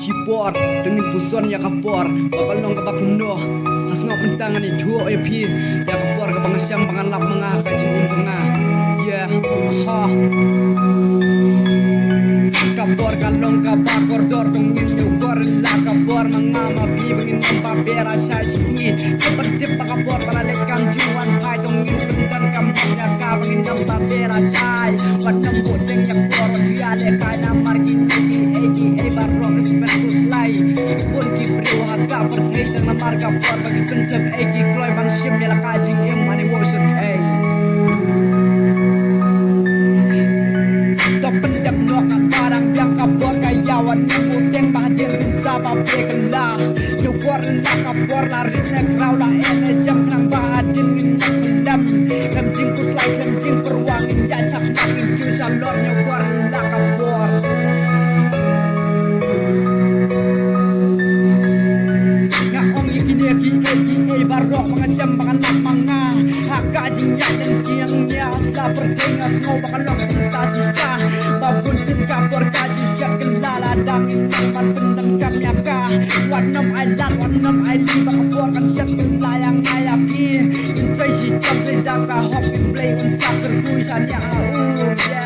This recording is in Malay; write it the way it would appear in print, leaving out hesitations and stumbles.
cipor dengan puson ya kapor bakal nong kabakuno has ngop mentangan itu epi ya kapor kabangasyang pangalap mga kajing tengah ya ha kapor kalong kabakor dor tungin nyukor la kapor mangama bi bangin pabera syasi seperti pakapor para lekam juan pai tungin pendan kampanya ka bangin pabera syai wadam bodeng yang kor dia lekai namar gini eki barok seperti fly pun kibri waga pertai dengan marga kapor bagi konsep eki kloy bang syem ya kajing mani worship pendap nokat barang yang kapor kayawan nyebuteng bahadir sabab pekela nyukor la kapor lari nekrau la ene jam nang bahadin ngelam lemjing kuslai lemjing perwangin jacak makin kisah lor nyukor la kapor ngaom yiki barok mengajam mengalap manga haka jinya dan tiangnya asa berdengar mau bakalok tasika babun kapor kaji syak kelala dangin teman pendengkam nyaka warnam ailan bakapor kan syak kelayang ayaki intoi hitam sedaka hok play unsak kerkuisan ya